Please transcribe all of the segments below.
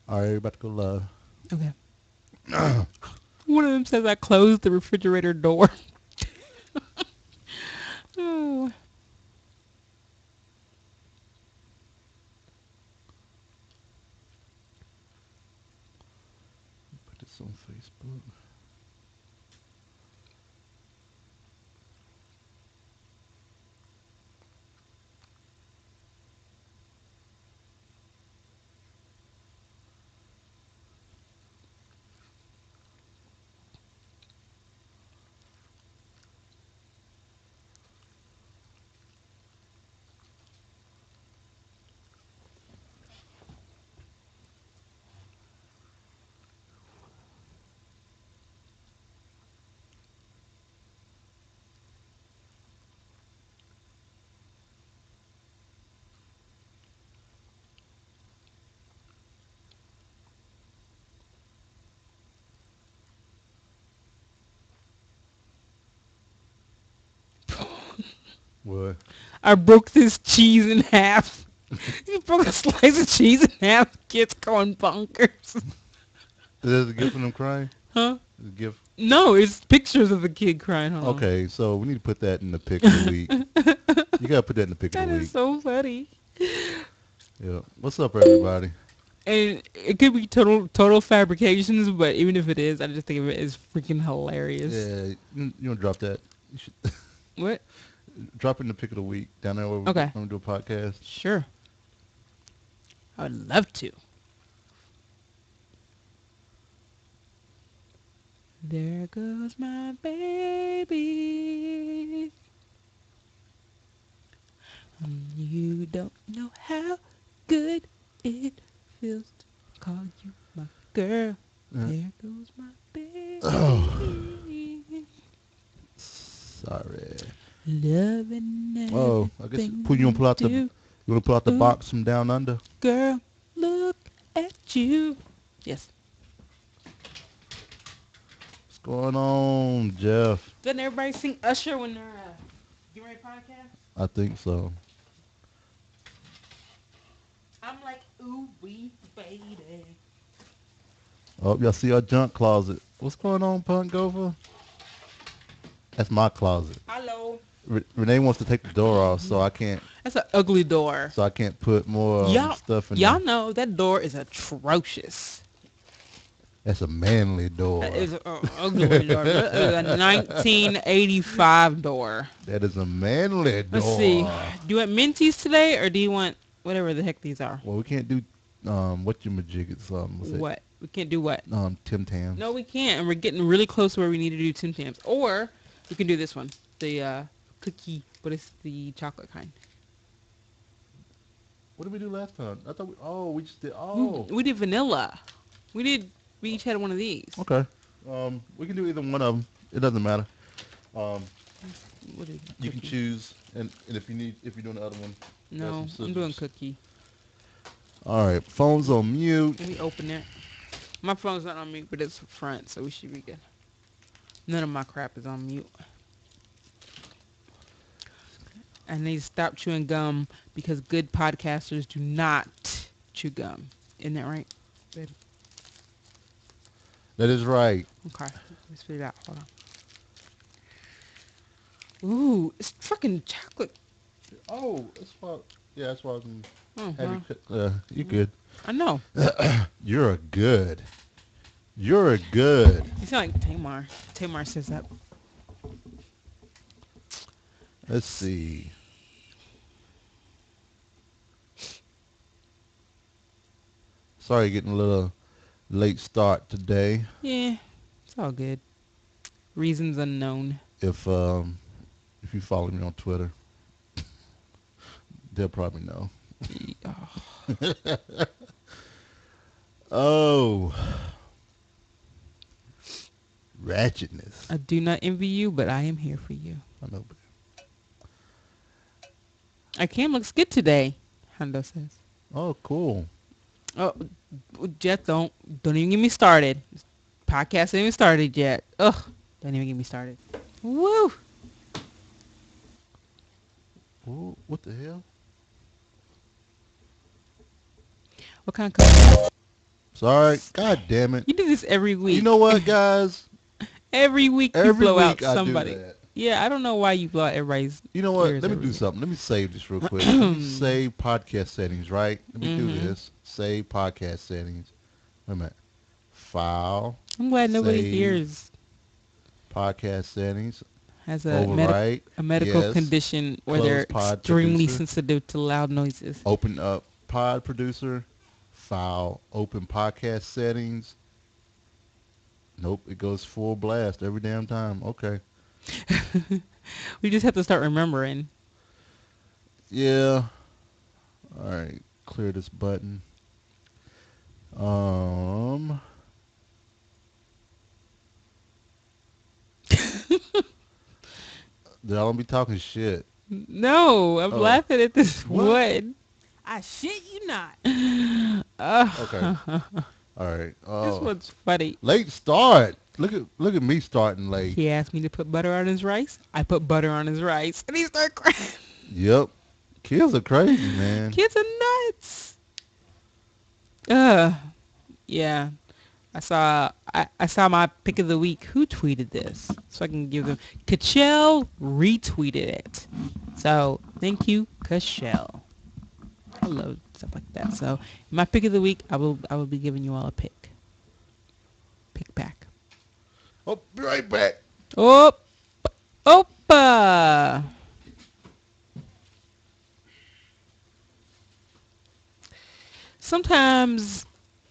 All right, about to go live. Okay. One of them says I closed the refrigerator door. Oh. Put this on Facebook. What? I broke this cheese in half. You broke a slice of cheese in half. Kids going bonkers. Is that a gift from them crying? Huh? Is it a gift? No, it's pictures of the kid crying. Hold Okay, so we need to put that in the pick of the week. on. You gotta put that in the pick of the That is week. so funny. Yeah. What's up, everybody? And it could be total fabrications, but even if it is, I just think of it as freaking hilarious. Yeah, you don't drop that. You should What? drop it in the pick of the week down there where Okay. we do a podcast. Sure. I would love to. There goes my baby. You don't know how good it feels to call you my girl. Uh, There goes my oh, baby. sorry. Loving Oh, I guess everything you want to you pull out the do. Ooh, box from down under. girl, look at you. Yes. What's going on, Jeff? Doesn't everybody sing Usher when they're getting ready podcast? I think so. I'm like, ooh, wee, baby. Oh, y'all see our junk closet. What's going on, Punk Gopher? That's my closet. Hello. Renee wants to take the door off, so I can't. That's an ugly door. So I can't put more Y'all, stuff in y'all there. know that door is atrocious. That's a manly That door. is an ugly door. That is a 1985 door. That is a manly Let's see. door. Do you want minties today, or do you want whatever the heck these are? Well, we can't do what you majiggets what's it? What? We can't do what? Tim Tams. No, we can't, and we're getting really close to where we need to do Tim Tams. Or we can do this one, the cookie, but it's the chocolate kind. What did we do last time? I thought we just did We did vanilla. We each had one of these. Okay. We can do either one of them. It doesn't matter. Um, What is you can cookie? choose, and if you're doing the other one, grab No, some I'm doing scissors. cookie. All right, phone's on mute. Let me open it. My phone's not on mute, but it's front, so we should be good. None of my crap is on mute. I need to stop chewing gum because good podcasters do not chew gum. Isn't that right? Babe? That is right. Okay. Let me spit it out. Hold on. Ooh, it's fucking chocolate. Oh, that's why. Yeah, that's why I was Oh, have you. well, You good? I know. You're a good. You're a good. You sound like Tamar. Tamar says that. Let's see. Sorry, getting a little late start today. Yeah, it's all good. Reasons unknown. If you follow me on Twitter, they'll probably know. Oh, Oh, ratchetness. I do not envy you, but I am here for you. I know, but Cam looks good today, Hondo says. oh, cool. Oh, Jeff, don't even get me started. Podcast ain't even started yet. Ugh, don't even get me started. Woo! Ooh, what the hell? What kind of cookie? Sorry. God damn it. You do this every You week. know what, guys? Every week you Every blow out week I do somebody. that. Yeah, I don't know why you blow out everybody's You know what? ears Let me every do week. something. Let me save this real quick. Let me save podcast settings, right? Let me do Mm-hmm. this. Save podcast settings. Wait a minute. File. I'm glad nobody Save hears podcast settings. has Overwrite. a medical Yes. condition where Close they're pod extremely producer. sensitive to loud noises. Open up pod producer. File. Open podcast settings. Nope. It goes full blast every damn time. Okay. We just have to start remembering. Yeah. All right. Clear this button. Um. Y'all don't be talking shit. No, I'm Oh. laughing at this What? one. I shit you not. Okay. All right. This Oh. one's funny. Late start. Look at me starting late. He asked me to put butter on his rice. I put butter on his rice, and he started crying. Yep. Kids are crazy, man. Kids are nuts. Uh, yeah. I saw my pick of the week. Who tweeted this? So I can give them. Kachel retweeted it. So thank you, Kachel. I love stuff like that. So my pick of the week, I will be giving you all a pick. Pick back. Oh, be right back. Oh, Opa. Sometimes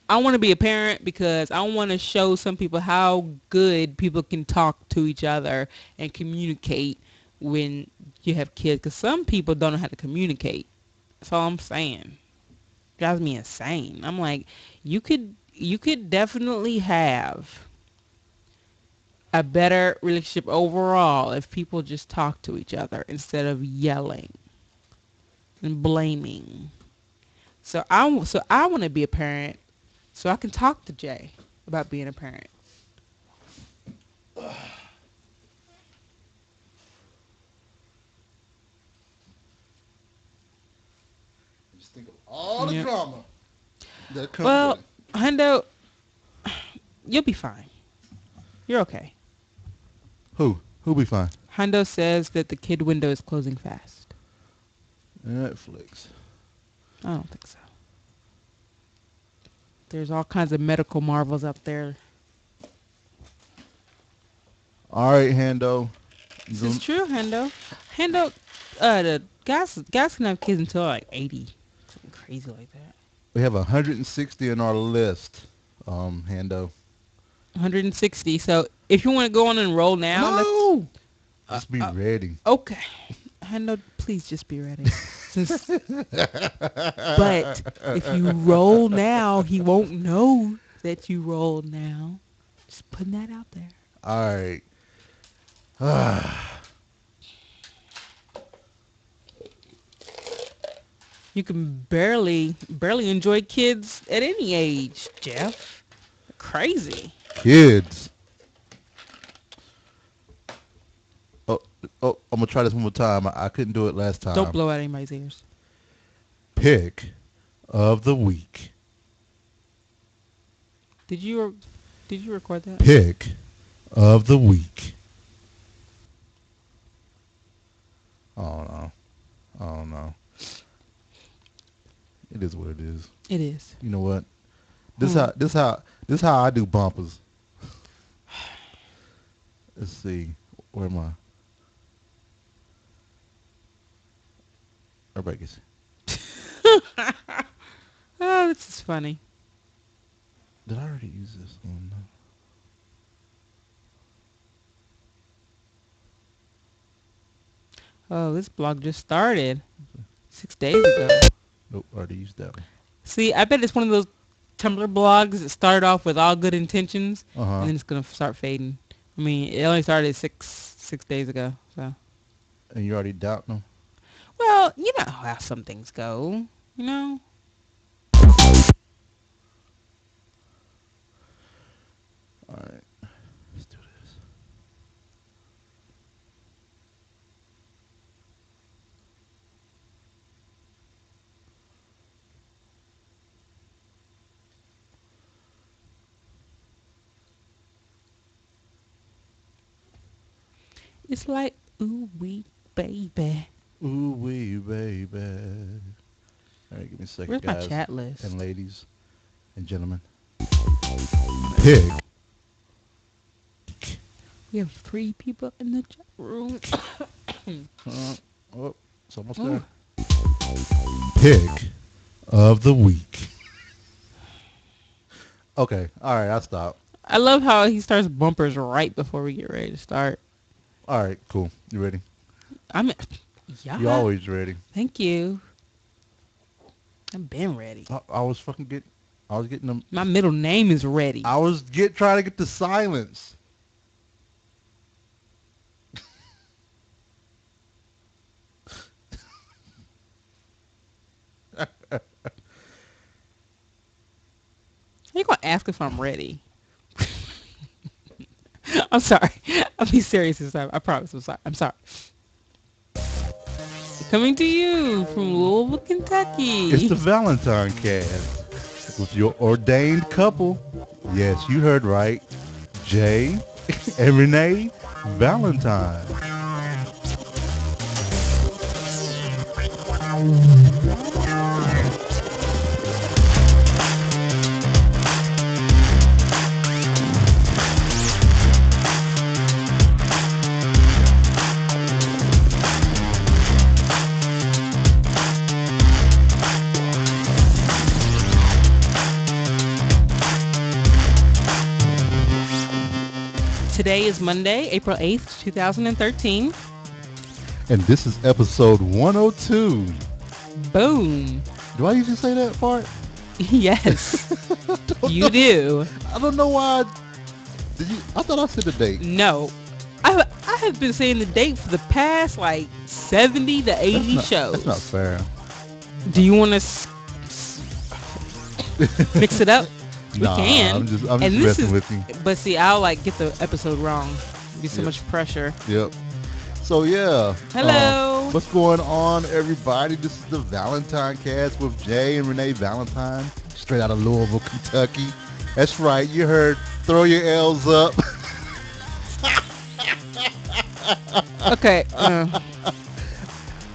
I want to be a parent because I want to show some people how good people can talk to each other and communicate when you have kids. Because some people don't know how to communicate. That's all I'm saying. Drives me insane. I'm like, you could definitely have a better relationship overall if people just talk to each other instead of yelling and blaming. So I want to be a parent so I can talk to Jay about being a parent. Just think of all the Yep. drama that come with Well, it. Hundo, you'll be fine. You're okay. Who we find? Hundo says that the kid window is closing fast. Netflix. I don't think so. There's all kinds of medical marvels up there. All right, Hando. You This is gonna, true, Hundo. Hundo, the guys can have kids until like 80. Something crazy like that. we have 160 in our list. Hando. 160. So if you want to go on and enroll now, let's. No. Uh, Just be uh, ready. okay. Hundo, please just be ready. But if you roll now, he won't know that you rolled now. Just putting that out there. All right. You can barely enjoy kids at any age, Jeff. Crazy. Kids. Oh, I'm gonna try this one more time. I couldn't do it last Don't time. blow out anybody's ears. Pick of the week. Did you record that? Pick of the week. Oh no. Oh no. It is what it is. It is. You know what? Hmm. This how I do bumpers. Let's see. Where am I? Everybody gets. Oh, this is funny. Did I already use this one? Oh, this blog just started 6 days ago. Nope, I already used that one. See, I bet it's one of those Tumblr blogs that started off with all good intentions, Uh huh. and then it's gonna start fading. I mean, it only started six days ago. So, And you already doubting them? well, you know how some things go. You know. All right. Let's do this. It's like, ooh wee, baby. Ooh wee, baby. All right, give me a second, Where's my guys chat list? and ladies and gentlemen. Pig. We have 3 people in the chat room. Oh, it's almost Ooh. there. Pig of the week. Okay, all right, I'll stop. I love how he starts bumpers right before we get ready to start. All right, cool. You ready? I'm, You yeah. always ready. Thank you. I've been ready. I was fucking getting. I was getting them. My middle name is ready. I was trying to get the silence. How you gonna ask if I'm ready? I'm sorry. I'll be serious this time. I promise. I'm sorry. I'm sorry. Coming to you from Louisville, Kentucky. It's the ValentineCast with your ordained couple. Yes, you heard right. Jay and Renee Valentine. Today is Monday, April 8th, 2013. And this is episode 102. Boom. Do I usually say that part? Yes, you do. I don't know why. Did you? I thought I said the date. No. I have been saying the date for the past like 70 to 80 shows. That's not fair. Do you want to mix it up? We can. I'm just messing with you. But see, I'll like get the episode wrong. It'd be so much pressure. Yep. So yeah. Hello. What's going on, everybody? This is the ValentineCast with Jay and Renee Valentine, straight out of Louisville, Kentucky. That's right. You heard. Throw your L's up. Okay.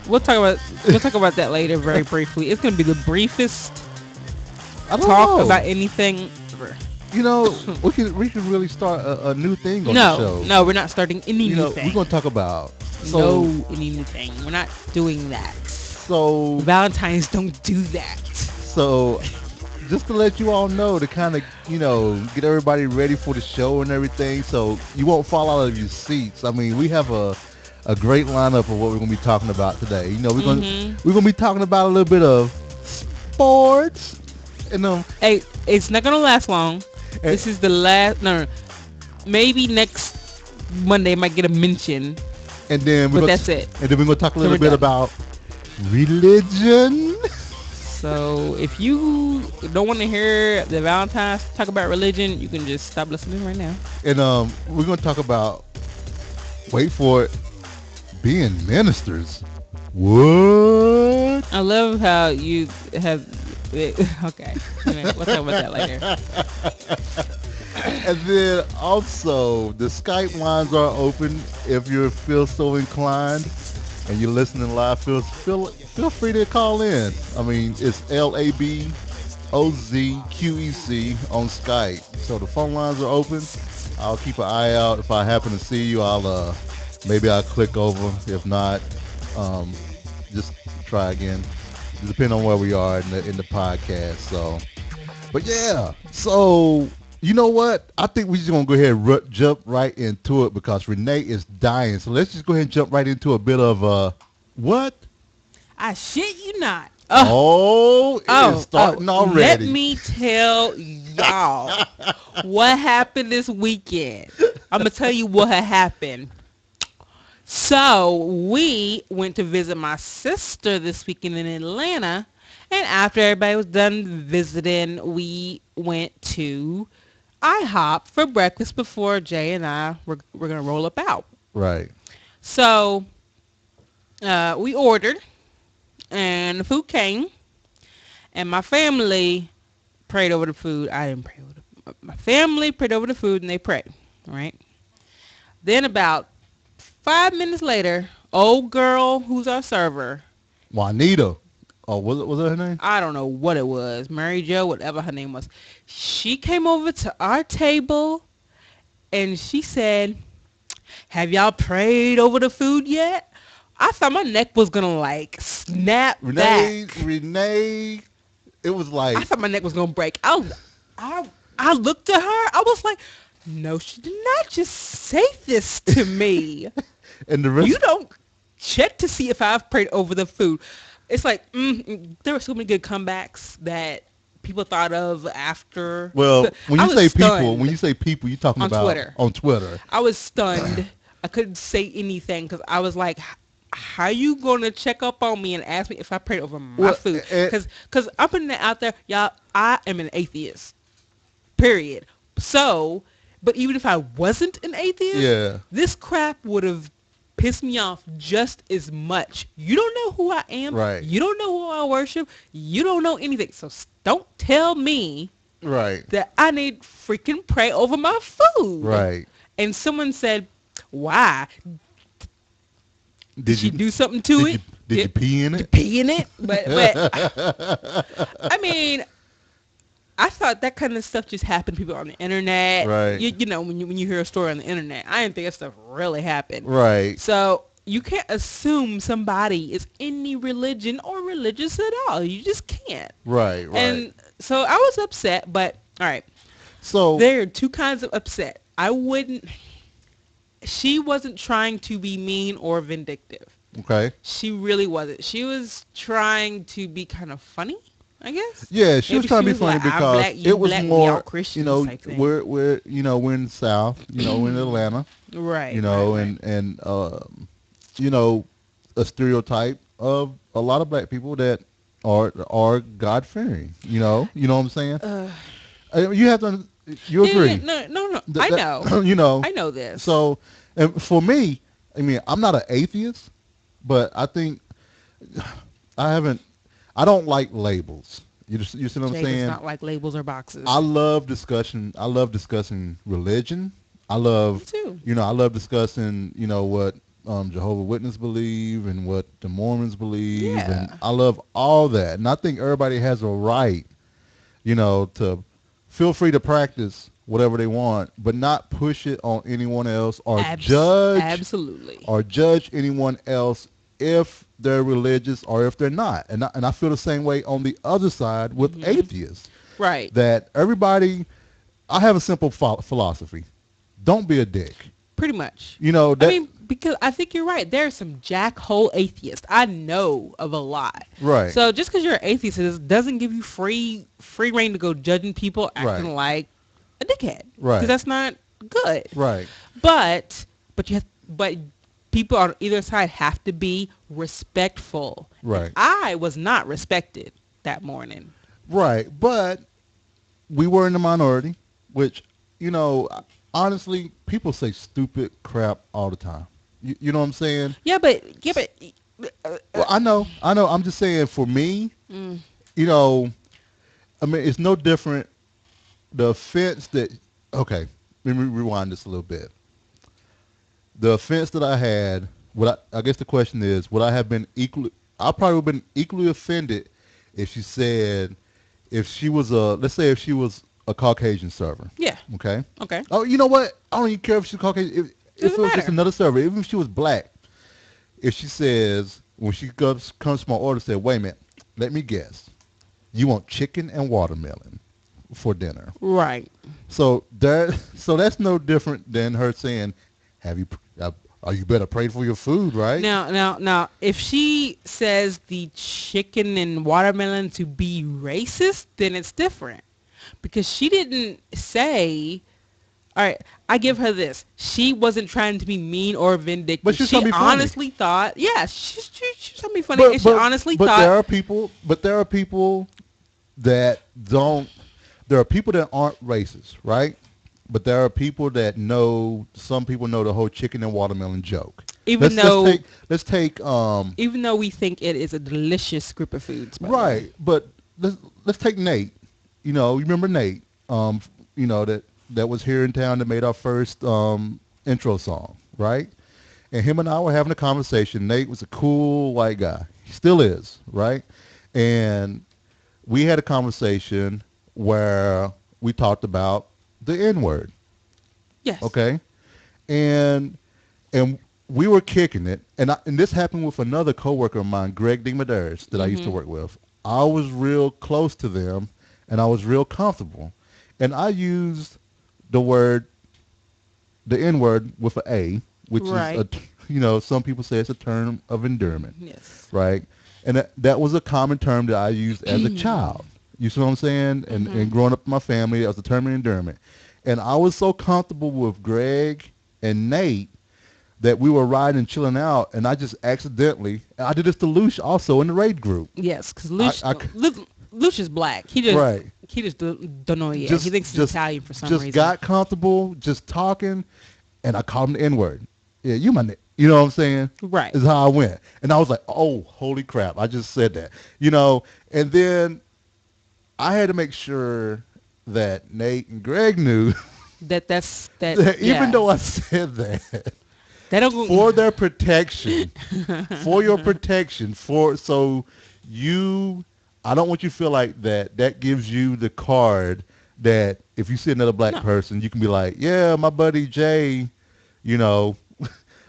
We'll talk about that later, very briefly. It's gonna be the briefest talk about anything ever. You know, we can really start a new thing on the show. No, we're not starting any new thing. We're gonna talk about any new thing. We're not doing that. So Valentines don't do that. So just to let you all know, to kind of get everybody ready for the show and everything, so you won't fall out of your seats. I mean, we have a great lineup of what we're gonna be talking about today. We're gonna be talking about a little bit of sports. Hey, it's not gonna last long. This is the last. No. Maybe next Monday might get a mention. And then that's it. And then we're gonna talk a little bit about religion. So if you don't want to hear the Valentine's talk about religion, you can just stop listening right now. And we're gonna talk about, wait for it, being ministers. What? I love how you have. Okay, we'll talk about that later. And then also the Skype lines are open if you feel so inclined and you're listening live. Feel free to call in. I mean, it's LABOZQEC on Skype. So the phone lines are open. I'll keep an eye out. If I happen to see you, I'll click over. If not, just try again. Depending on where we are in the podcast. So, but yeah. So you know what? I think we're just gonna go ahead and jump right into it because Renee is dying. So let's just go ahead and jump right into a bit of what? I shit you not. It's starting already. Let me tell y'all what happened this weekend. I'm gonna tell you what had happened. So we went to visit my sister this weekend in Atlanta, and after everybody was done visiting, we went to IHOP for breakfast before Jay and I were going to roll up out. Right. So we ordered, and the food came, and my family prayed over the food. I didn't pray over my family prayed over the food, and they prayed, right? Then about 5 minutes later, old girl who's our server, Juanita. Oh, was that her name? I don't know what it was, Mary Jo, whatever her name was, she came over to our table and she said, have y'all prayed over the food yet? I thought my neck was going to like snap back. Renee, it was I like, thought my neck was going to break. I looked at her. I was like, no, she did not just say this to me. and the rest. You don't check to see if I've prayed over the food. It's like, there were so many good comebacks that people thought of after. Well, when I you was say stunned people, you're talking on about Twitter. on Twitter. I was stunned. I couldn't say anything because I was like, how you going to check up on me and ask me if I prayed over my Well, food? Because I'm putting it out there, y'all, I am an atheist, period. So, but even if I wasn't an atheist, Yeah. this crap would have pissed me off just as much. You don't know who I am. Right. You don't know who I worship. You don't know anything. So don't tell me Right. that I need freaking pray over my food. Right. And someone said, why? Did she you do something to it? Did you pee in it? Pee in it? But I mean, I thought that kind of stuff just happened to people on the internet. Right. You know, when you hear a story on the internet, I didn't think that stuff really happened. Right. So you can't assume somebody is any religion or religious at all. You just can't. Right. Right. And so I was upset, but all right. So there are two kinds of upset. She wasn't trying to be mean or vindictive. okay. She really wasn't. She was trying to be kind of funny, I guess. Yeah, she was Maybe trying to be was funny like, "I'm because black, you it was black, we more, all Christians," you know, type thing. we're we're in the South, we're in Atlanta, Right. you know, right. and you know, a stereotype of a lot of black people that are God fearing, you know what I'm saying? You have to, you agree? No. I know. You know, I know this. so, and for me, I mean, I'm not an atheist, but I think I don't like labels. You see what I'm Jay saying? does not like labels or boxes. I love discussion. I love discussing religion. I love, Me too. I love discussing, what Jehovah's Witnesses believe and what the Mormons believe, Yeah. and I love all that. And I think everybody has a right, to feel free to practice whatever they want, but not push it on anyone else or Absolutely. judge anyone else if they're religious or if they're not. And I feel the same way on the other side with atheists. Right. That everybody, I have a simple philosophy. Don't be a dick. Pretty much. That, I mean, because I think you're right. There's some jackhole atheists. I know of a lot. right. So just because you're an atheist doesn't give you free reign to go judging people acting like a dickhead. Right. Because that's not good. Right. But people on either side have to be respectful. Right. And I was not respected that morning. Right. But we were in the minority, which, honestly, people say stupid crap all the time. You know what I'm saying? Yeah, but Well, I know. I'm just saying, for me, I mean, it's no different. The offense that, okay, let me rewind this a little bit. The offense that I had, I guess the question is, would I have been I probably would have been equally offended if she was let's say if she was a Caucasian server. Yeah. Okay? Okay. Oh, you know what? I don't even care if she's Caucasian. If it was just another server, even if she was black, if she says, when she comes to my order, say, wait a minute, let me guess. You want chicken and watermelon for dinner. Right. So that's no different than her saying, you better pray for your food, right? Now, if she says the chicken and watermelon to be racist, then it's different. Because she didn't say, all right, I give her this. She wasn't trying to be mean or vindictive. But she honestly thought, she's trying to be funny. And she honestly thought. There are people that don't, there are people that aren't racist, right? But there are people that some people know the whole chicken and watermelon joke. Even though we think it is a delicious group of foods. Right, but let's take Nate. You remember Nate? That was here in town that made our first intro song, right? and him and I were having a conversation. Nate was a cool white guy. He still is, right? And we had a conversation where we talked about the N word. Yes. Okay, and and we were kicking it, and this happened with another coworker of mine, Greg DeMadaris, that I used to Mhm. work with. I was real close to them, and I was real comfortable, and I used the word, the N word with an A, which is Right. some people say it's a term of endearment, Yes. right? And that was a common term that I used as a child. You see what I'm saying? And Mhm. growing up in my family, that was a term of endearment. And I was so comfortable with Greg and Nate that we were riding and chilling out, and I just accidentally, I did this to Luce also in the raid group. Yes, because I, Lucius, I Lucius Black. right, He just don't know yet. He just thinks it's just Italian for some just reason. got comfortable, just talking, and I called him the N word. Yeah, you my, you know what I'm saying? Right. Is how I went, and I was like, oh, holy crap, I just said that, and then I had to make sure that Nate and Greg knew That. that even though I Yes. said that, They don't for their protection, for your go. protection, so you, I don't want you to feel like that gives you the card that if you see another black No. person, you can be like, yeah, my buddy Jay, you know,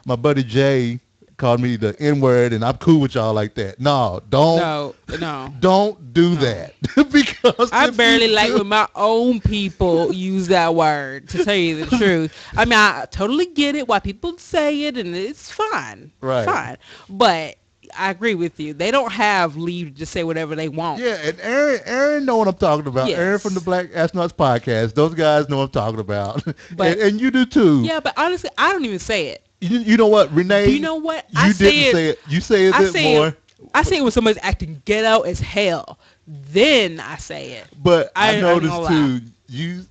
my buddy Jay called me the N word, and I'm cool with y'all like that. No, No. No. don't do No. that because I if you barely like do, when my own people use that word, to tell you the truth. I mean, I totally get it why people say it, and it's fine. right. Fine. But I agree with you. They don't have leave to just say whatever they want. Yeah, and Aaron know what I'm talking about. Aaron from the Yes. Black Astronauts podcast. Those guys know what I'm talking about, But and you do too. yeah, but honestly, I don't even say it. You know what, Do you Renee? know what? You didn't say it. You say I it say it more, I say it when somebody's acting ghetto as hell. Then I say it. but I I'm gonna noticed lie. too. You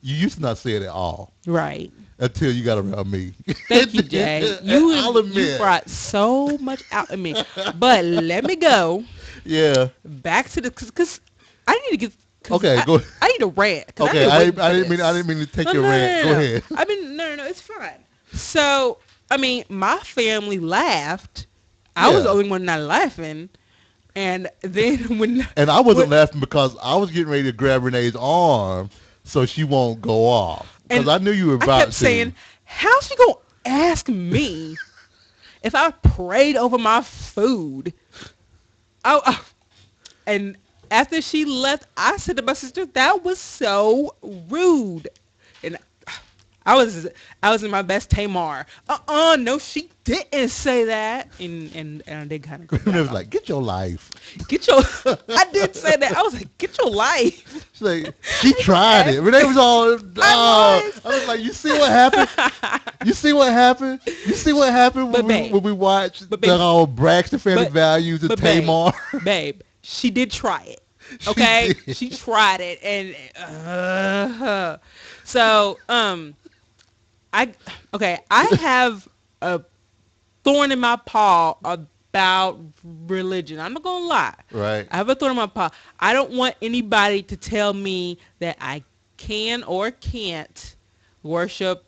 you used to not say it at all Right. until you got around me. Thank you, Jay. I'll You admit. brought so much out of me. But let me go Yeah. back to the because I need to get because Okay. Go. I need a rant because I've Okay. been waiting I for didn't mean this. to take No, your no, no, rant. no, Go no. ahead. I mean, no, no, no. It's fine. So I mean, my family laughed. I was the Yeah. only one not laughing. And then And I wasn't when laughing because I was getting ready to grab Renee's arm so she won't go off. Because and I knew you were I kept about to. saying, "How's she gonna ask me if I prayed over my food?" Oh, and after she left, I said to my sister, "That was so rude." And I was I was in my best Tamar. No, she didn't say that. And I did kind of go Renee back was off. like, get your life. Get your. I did say that. I was like, get your life. She's like, she tried it. Renee was all, I I was like, you see what happened? You see what happened? You see what happened But babe, when we watched but the babe, Braxton Family but Values and but babe, Tamar? babe, she did try it. She Okay, did. she tried it, and so I okay, I have a thorn in my paw about religion. I'm not gonna lie. Right. I have a thorn in my paw. I don't want anybody to tell me that I can or can't worship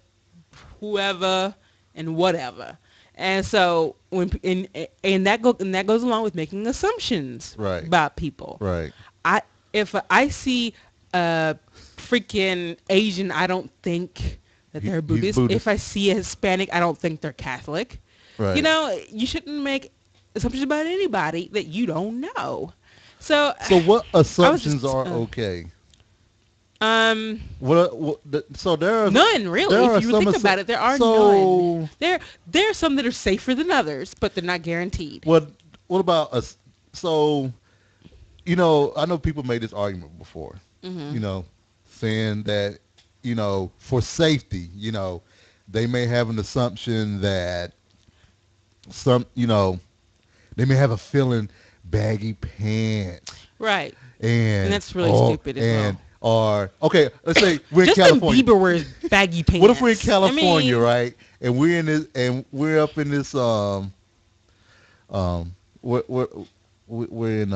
whoever and whatever. And so and that goes along with making assumptions Right. about people. Right. I if I see a freaking Asian, I don't think that they're He's Buddhist. If Buddhist. I see a Hispanic, I don't think they're Catholic. You Right. know, you shouldn't make assumptions about anybody that you don't know. So So what I was assumptions just are okay? um So none really. there If are you some think about it, there are none. so There are some that are safer than others, but they're not guaranteed. what about us? So I know people made this argument before. Hmm. You know, saying that for safety, they may have an assumption that some they may have a feeling baggy pants Right, and and that's really stupid as well. or okay, let's say we're in Justin California. Bieber wears baggy pants. What if we're in I California, mean, right? And we're up in this um we're in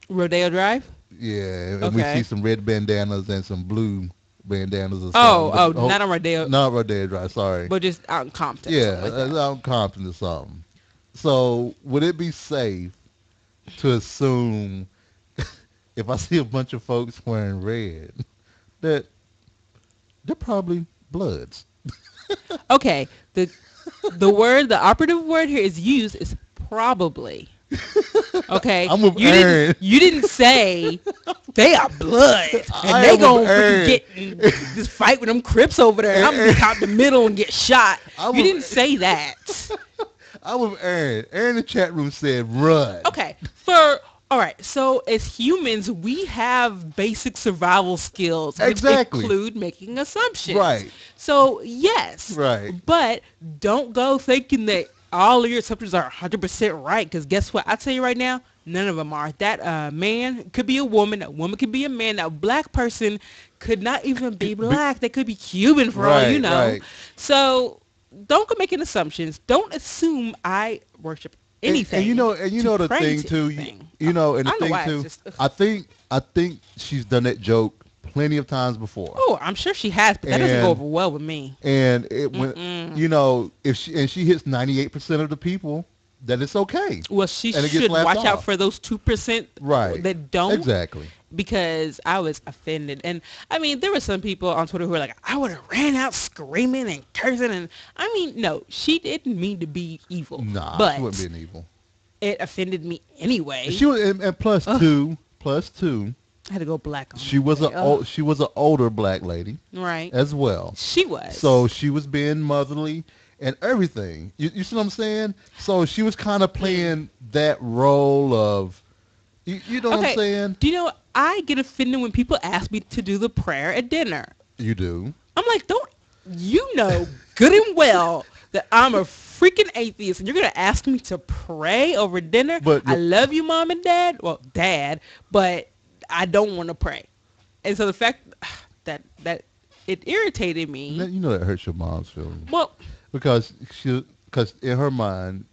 Rodeo Drive. yeah, and we see Okay. some red bandanas and some blue bandanas or Oh, something. oh, But, not on Rodeo, not Rodeo Drive. Sorry. but just out in Compton or Yeah, something like that. out in Compton or something. So would it be safe to assume if I see a bunch of folks wearing red that they're probably Bloods? Okay, the operative word here is used is probably. Okay, I'm with Aaron. you didn't say they are blood and I they am gonna with freaking Aaron. get in this fight with them Crips over there. And I'm gonna be caught in the middle and get shot. I'm You didn't with, say that. I'm with Aaron. Aaron in the chat room said run. Okay, all right. So as humans, we have basic survival skills, which Exactly. include making assumptions. Right. So yes, Right. but don't go thinking that all of your assumptions are 100% right. Because guess what? I tell you right now, none of them are. That man could be a woman. A woman could be a man. That black person could not even be black. They could be Cuban for all you Right, know. right. So don't go making assumptions. Don't assume I worship anything. And you know the pray thing to too. anything. You know, and I the don't know thing why, too. it's just, I think she's done that joke plenty of times before. Oh, I'm sure she has, but that doesn't go And- over well with me. And it when you know if she hits 98% of the people, then it's okay. Well, she And it gets should laughed watch out off. for those 2% Right. that don't. Exactly. Because I was offended. And, I mean, there were some people on Twitter who were like, I would have ran out screaming and cursing. And, I mean, no, she didn't mean to be evil. Nah, but she wouldn't be an evil. it offended me anyway. She was, and plus two, I had to go black on she was she was an older black lady Right. as well. She was. So she was being motherly and everything. You see what I'm saying? So she was kind of playing that role of, you know what I'm saying? Do you know, I get offended when people ask me to do the prayer at dinner. You do. I'm like, don't you know good and well that I'm a freaking atheist and you're going to ask me to pray over dinner? But I love you, Mom and Dad. Well, Dad, but I don't want to pray. And so the fact that it irritated me. You know that hurts your mom's feelings. Well, Because in her mind,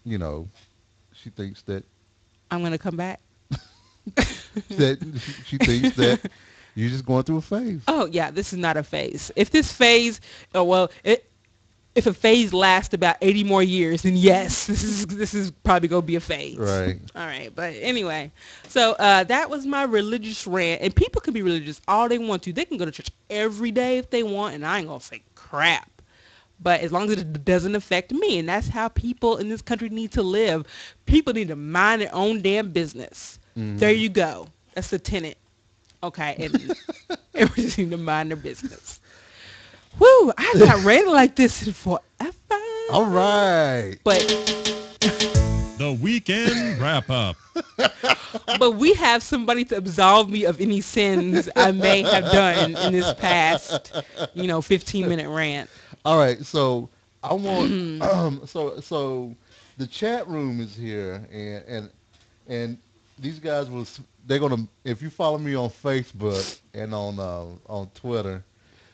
you know, she thinks that I'm going to come back. she thinks that you're just going through a phase. Oh, yeah, this is not a phase. If this phase, if a phase lasts about 80 more years, then yes, this is probably going to be a phase. Right. All right. But anyway, so that was my religious rant. And people can be religious all they want to. They can go to church every day if they want, and I ain't going to say crap. But as long as it doesn't affect me, and that's how people in this country need to live. People need to mind their own damn business. Mm-hmm. There you go. That's the tenet. Okay, and everyone just need to mind their business. Woo! I've not ranted like this in forever. All right. But The weekend wrap up. but we have somebody to absolve me of any sins I may have done in this past, 15-minute rant. All right. So I want so the chat room is here, and these guys they're gonna, if you follow me on Facebook and on Twitter,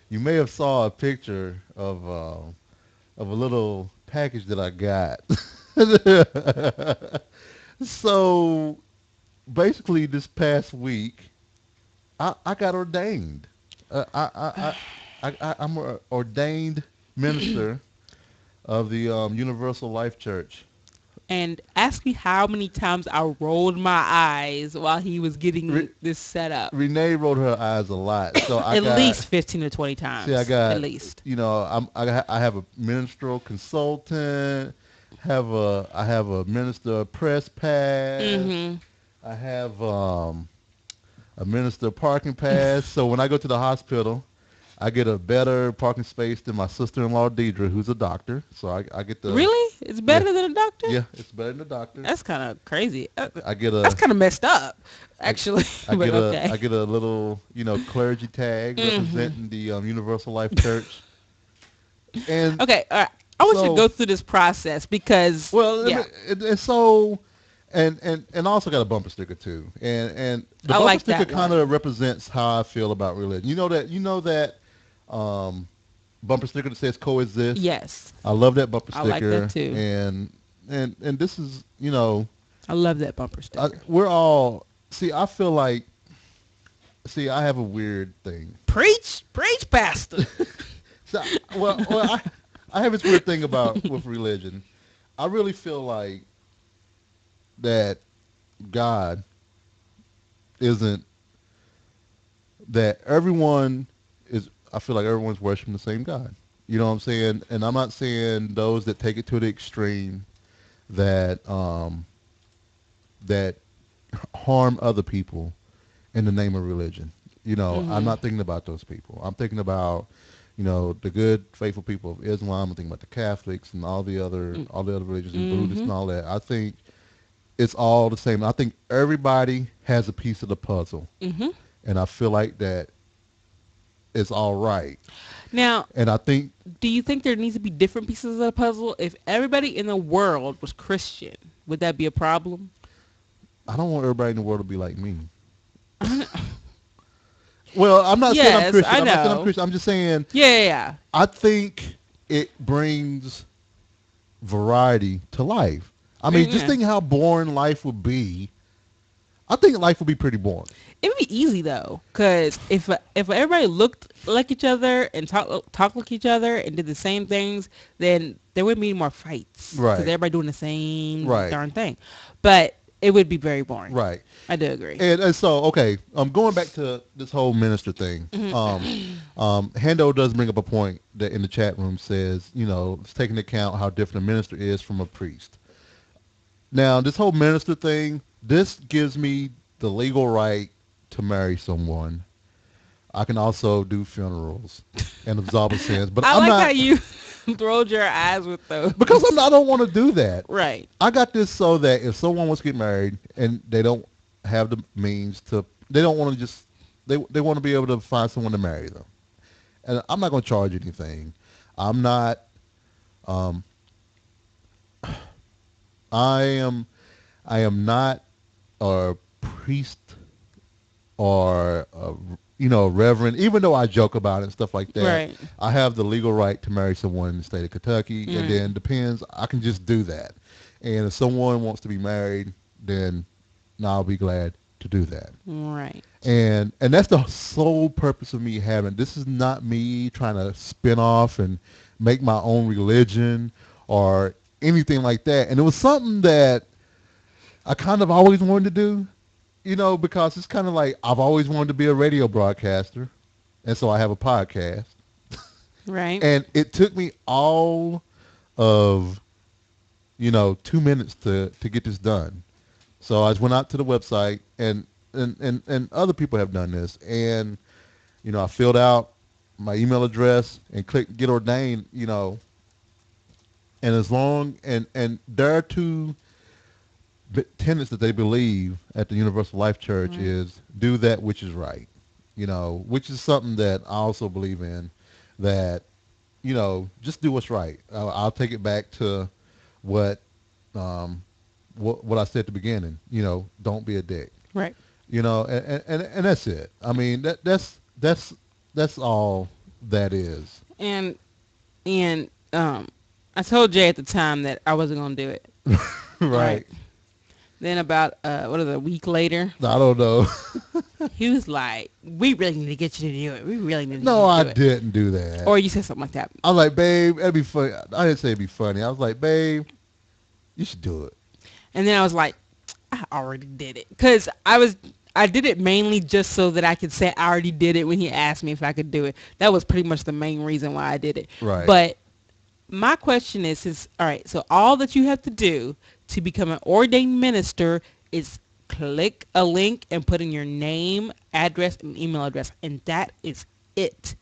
you may have saw a picture of a little package that I got. So basically, this past week, I got ordained. I'm an ordained minister of the Universal Life Church. And ask me how many times I rolled my eyes while he was getting this set up. Renee rolled her eyes a lot, so At least 15 to 20 times. See, I got at least. I have a ministerial consultant. I have a minister press pass. Mm-hmm. I have a minister parking pass. So when I go to the hospital, I get a better parking space than my sister-in-law Deidre, who's a doctor. So I get the Really? It's better than a doctor? Yeah, it's better than a doctor. That's kind of crazy. That's kind of messed up, actually. I But get okay. I get a little clergy tag Mm-hmm. representing the Universal Life Church. And Okay, all right. I want you So- to go through this process because and I also got a bumper sticker too, and the I bumper like sticker that kind of represents how I feel about religion. You know that bumper sticker that says coexist. yes, I love that bumper I sticker. like that too. And this is I love that bumper sticker. we're all I feel like see, I have a weird thing. Preach, pastor. So, I have this weird thing about with religion. I really feel like that God isn't that everyone is. I feel like everyone's worshiping the same God. You know what I'm saying? And I'm not saying those that take it to the extreme that that harm other people in the name of religion. You know, I'm Hmm. not thinking about those people. I'm thinking about, the good, faithful people of Islam. I'm thinking about the Catholics and all the other religions and Buddhists Hmm. and all that. I think it's all the same. I think everybody has a piece of the puzzle, Hmm. and I feel like that it's all right. Now, And I think do you think there needs to be different pieces of the puzzle? If everybody in the world was Christian, would that be a problem? I don't want everybody in the world to be like me. I know. Well, I'm not saying I'm Yes, Christian. I I'm not saying I'm know. Christian. I'm just saying Yeah, yeah, yeah. I think it brings variety to life. I mean, just Yeah. think how boring life would be. I think life would be pretty boring. It would be easy though, because if everybody looked like each other and talked like each other and did the same things, then there wouldn't be any more fights because Right. everybody doing the same Right. darn thing. But it would be very boring. Right. I do agree. And so, okay, going back to this whole minister thing. Hendo does bring up a point that in the chat room says, let's take into account how different a minister is from a priest. Now, this whole minister thing, this gives me the legal right to marry someone. I can also do funerals and absolve of sins, but I I'm like how not you rolled your eyes with those. because I don't want to do that. Right. I got this so that if someone wants to get married and they don't have the means to, they don't want to just, they want to be able to find someone to marry them. And I'm not going to charge anything. I'm not, um, I am, I am not a priest or reverend. Even though I joke about it and stuff like that, Right. I have the legal right to marry someone in the state of Kentucky, and Right. then depends. I can just do that. And if someone wants to be married, then I'll be glad to do that. Right. And that's the sole purpose of me having. This is not me trying to spin off and make my own religion or anything like that. And it was something that I kind of always wanted to do, because it's kind of like I've always wanted to be a radio broadcaster, and so I have a podcast. Right. And it took me all of 2 minutes to get this done. So I just went out to the website, and other people have done this, and I filled out my email address and clicked get ordained, and as long and there are two tenets that they believe at the Universal Life Church Right. is do that which is right, which is something that I also believe in, that, just do what's right. I'll take it back to what, what I said at the beginning, don't be a dick, Right. and that's it. I mean, that's all that is. And I told Jay at the time that I wasn't gonna do it. Right. Then about a week later, I don't know. he was like, "We really need to get you to do it. We really need to No, get I you to do it." didn't do that. Or you said something like that. I was like, babe, that'd be funny. I didn't say it'd be funny. I was like, babe, you should do it. And then I was like, I already did it. Because I did it mainly just so that I could say I already did it when he asked me if I could do it. That was pretty much the main reason why I did it. Right. But my question is, all right, so all that you have to do to become an ordained minister is click a link and put in your name, address, and email address. And that is it.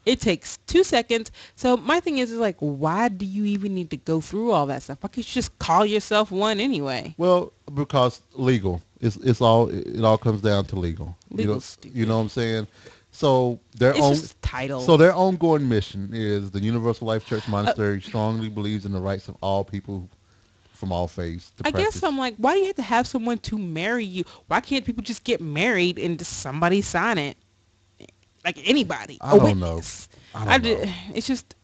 It takes 2 seconds. So my thing is like, why do you even need to go through all that stuff? Why can't you just call yourself one anyway? Well, because legal. It all comes down to legal. Legal's stupid. You know what I'm saying? So their It's own just a title. so their ongoing mission is the Universal Life Church Monastery strongly believes in the rights of all people from all faiths to I practice. guess I'm like, why do you have to have someone to marry you? Why can't people just get married and just somebody sign it? Like anybody. I don't know. I don't know. It's just,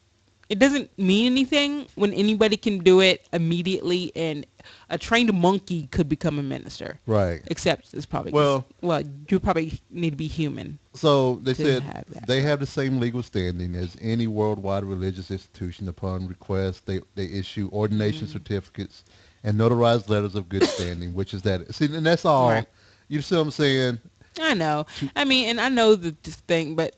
it doesn't mean anything when anybody can do it immediately, and a trained monkey could become a minister. Right. Except it's probably Well, you probably need to be human so they to said have that. they have the same legal standing as any worldwide religious institution. Upon request, they issue ordination certificates and notarized letters of good standing, which is that. See, and that's all. Right. You see what I'm saying? I know. I mean, and I know this thing, but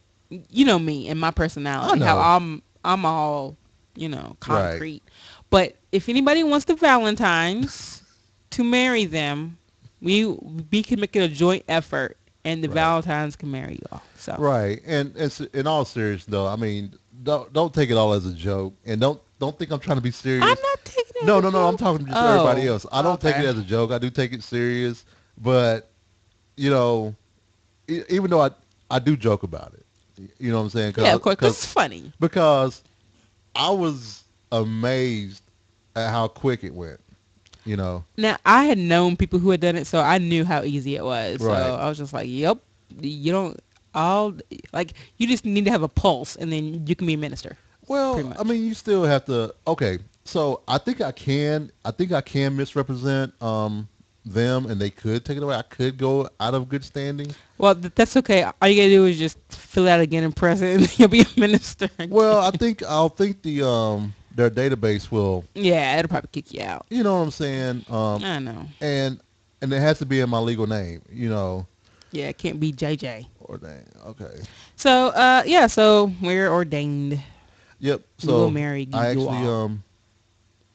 you know me and my personality, I know. how I'm all, Right. concrete. But if anybody wants the Valentines to marry them, we can make it a joint effort, and the Right. Valentines can marry you all. So Right. And it's, in all seriousness, though, I mean, don't take it all as a joke, and don't think I'm trying to be serious. I'm not taking it. No, as a no, no. I'm joke. talking to just everybody else. I don't take it okay. as a joke. I do take it serious, but you know, even though I do joke about it, you know what I'm saying? Yeah, of course, 'cause it's funny. Because I was amazed at how quick it went. You know, Now, I had known people who had done it, so I knew how easy it was. Right. So I was just like, yep, you don't, all, like, you just need to have a pulse, and then you can be a minister. well, Pretty much. I mean, you still have to. Okay, so I think I can misrepresent them, and they could take it away. I could go out of good standing. Well, that's okay. All you gotta do is just fill it out again and press it, and you'll be a minister. Well, I'll think their database will. Yeah, it'll probably kick you out. You know what I'm saying? I know. And it has to be in my legal name. You know, Yeah, it can't be JJ. ordained. Okay. So, yeah, so we're ordained. Yep. We So will marry you I actually all.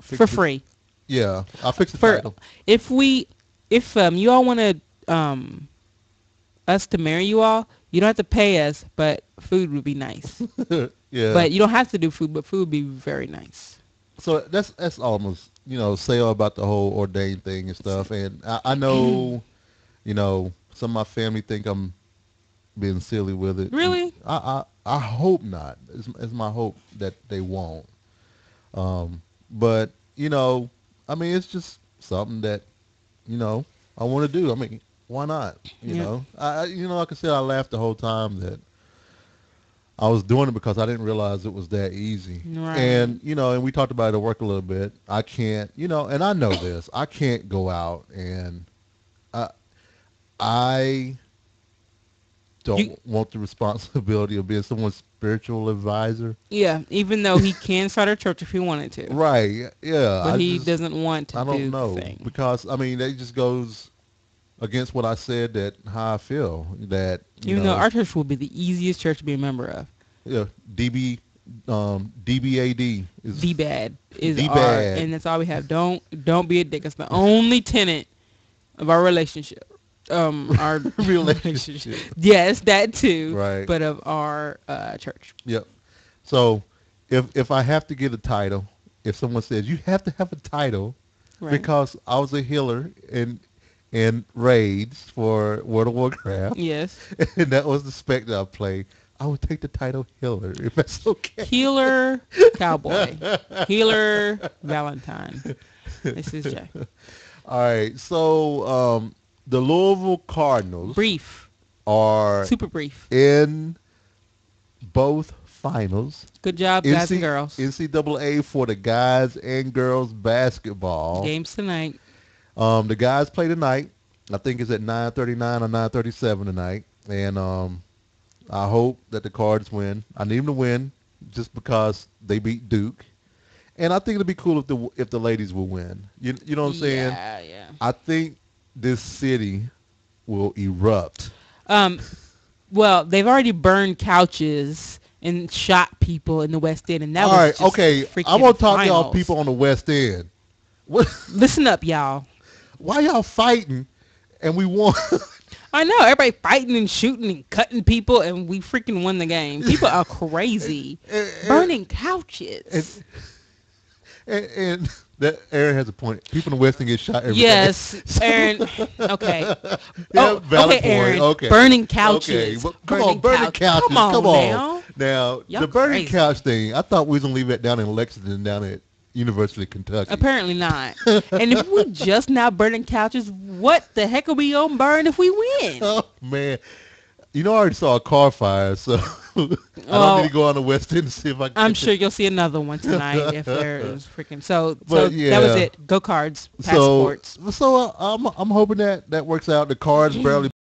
fixed For it. free. Yeah, I fixed the For title. if you all want to us to marry you all, you don't have to pay us, but food would be nice. Yeah. But you don't have to do food, but food would be very nice. So that's almost sale about the whole ordained thing and stuff. And I know, some of my family think I'm being silly with it. Really? I hope not. It's my hope that they won't. But I mean, it's just something that I want to do. I mean, why not? Yeah. Like I said, I laughed the whole time that I was doing it because I didn't realize it was that easy. Right. And, and we talked about it at work a little bit. I can't, and I know this. I can't go out and I don't want the responsibility of being someone's spiritual advisor. Yeah, even though he can start a church if he wanted to. Right. Yeah. But he doesn't want to I don't do know. the thing. Because, I mean, that just goes against what I said, that how I feel. That, Even though our church will be the easiest church to be a member of. Yeah, DBAD is D-bad is D-bad. our, and that's all we have. Don't be a dick. It's the only tenet of our relationship. Our relationship. Yes, that too. Right. But of our church. Yep. So if I have to get a title, if someone says you have to have a title Right. because I was a healer in raids for World of Warcraft, Yes. and that was the spec that I played, I would take the title healer if that's okay. Healer cowboy. Healer Valentine. This is Jay. All right. So the Louisville Cardinals Brief. are Super brief. in both finals. Good job, guys and girls. NCAA for the guys and girls basketball. Games tonight. The guys play tonight. I think it's at 9:39 or 9:37 tonight. And I hope that the Cards win. I need them to win just because they beat Duke. And I think it'd be cool if the ladies will win. You know what I'm saying? Yeah, yeah. I think this city will erupt. Well, they've already burned couches and shot people in the West End, and that All was right, just okay. freaking I want to talk to y'all finals. people on the West End. What? Listen up, y'all. Why y'all fighting and we won? I know everybody fighting and shooting and cutting people, and we freaking won the game. People are crazy, burning couches. And that Aaron has a point. People in the West End get shot every day. Yes, Aaron. Okay. Yeah, valid okay, Aaron. point. Okay. Burning couches. Okay. Come on, burning couches. Come on, Come on. now. Now, Y'all the burning crazy. couch thing, I thought we was going to leave it down in Lexington, down at University of Kentucky. Apparently not. And if we just now burning couches, what the heck are we gonna burn if we win? Oh, man. You know, I already saw a car fire, so I don't need to go on the West End to see if I can. I'm sure you'll see another one tonight if there's freaking. So But that was yeah, it. Go cards, so passports. so I'm hoping that that works out. The cards barely